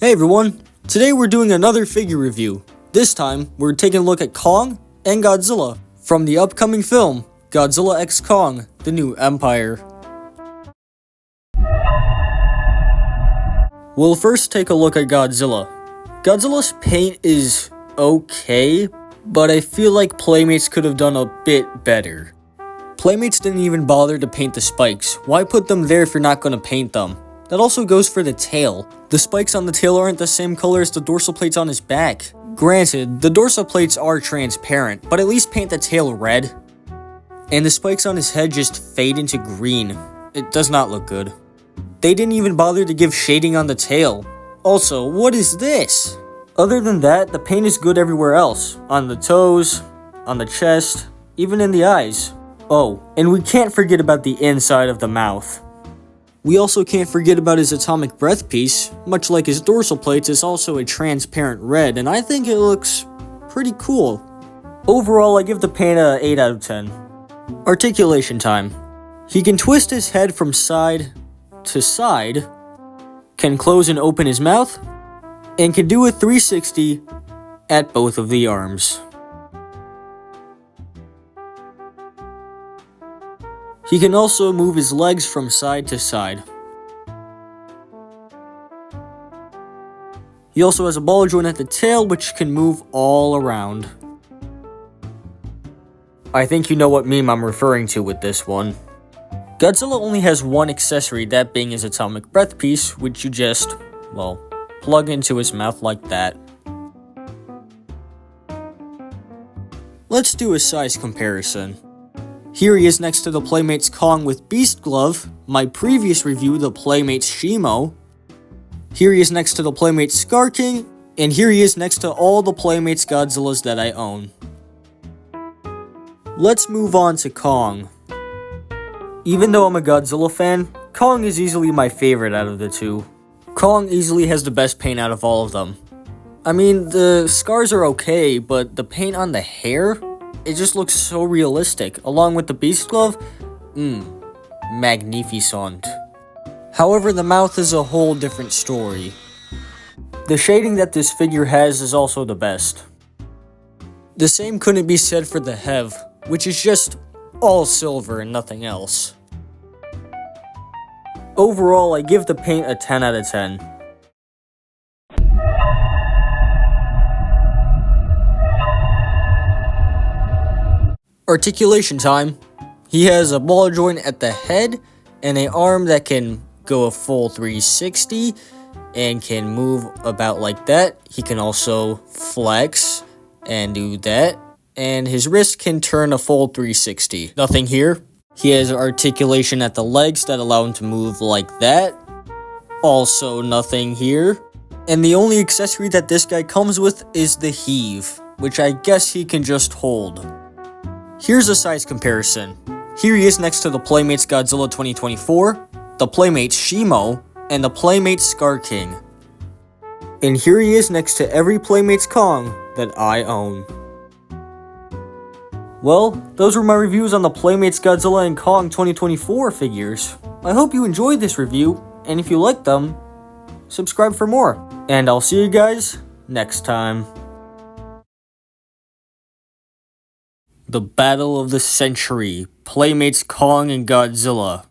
Hey everyone, today we're doing another figure review. This time, we're taking a look at Kong and Godzilla from the upcoming film, Godzilla x Kong, The New Empire. We'll first take a look at Godzilla. Godzilla's paint is okay, but I feel like Playmates could have done a bit better. Playmates didn't even bother to paint the spikes. Why put them there if you're not going to paint them? That also goes for the tail. The spikes on the tail aren't the same color as the dorsal plates on his back. Granted, the dorsal plates are transparent, but at least paint the tail red. And the spikes on his head just fade into green. It does not look good. They didn't even bother to give shading on the tail. Also, what is this? Other than that, the paint is good everywhere else. On the toes, on the chest, even in the eyes. Oh, and we can't forget about the inside of the mouth. We also can't forget about his atomic breath piece. Much like his dorsal plates, is also a transparent red, and I think it looks pretty cool. Overall, I give the paint a 8 out of 10. Articulation time. He can twist his head from side to side, can close and open his mouth, and can do a 360 at both of the arms. He can also move his legs from side to side. He also has a ball joint at the tail which can move all around. I think you know what meme I'm referring to with this one. Godzilla only has one accessory, that being his atomic breath piece, which you just, well, plug into his mouth like that. Let's do a size comparison. Here he is next to the Playmates Kong with Beast Glove, my previous review, the Playmates Shimo. Here he is next to the Playmates Scar King, and here he is next to all the Playmates Godzillas that I own. Let's move on to Kong. Even though I'm a Godzilla fan, Kong is easily my favorite out of the two. Kong easily has the best paint out of all of them. I mean, the scars are okay, but the paint on the hair? It just looks so realistic, along with the Beast Glove. Magnificent. However, the mouth is a whole different story. The shading that this figure has is also the best. The same couldn't be said for the Hev, which is just all silver and nothing else. Overall, I give the paint a 10 out of 10. Articulation time. He has a ball joint at the head and an arm that can go a full 360 and can move about like that. He can also flex and do that. And his wrist can turn a full 360. Nothing here. He has articulation at the legs that allow him to move like that. Also nothing here. And the only accessory that this guy comes with is the heave, which I guess he can just hold. Here's a size comparison. Here he is next to the Playmates Godzilla 2024, the Playmates Shimo, and the Playmates Scar King. And here he is next to every Playmates Kong that I own. Well, those were my reviews on the Playmates Godzilla and Kong 2024 figures. I hope you enjoyed this review, and if you liked them, subscribe for more. And I'll see you guys next time. The Battle of the Century, Playmates Kong and Godzilla.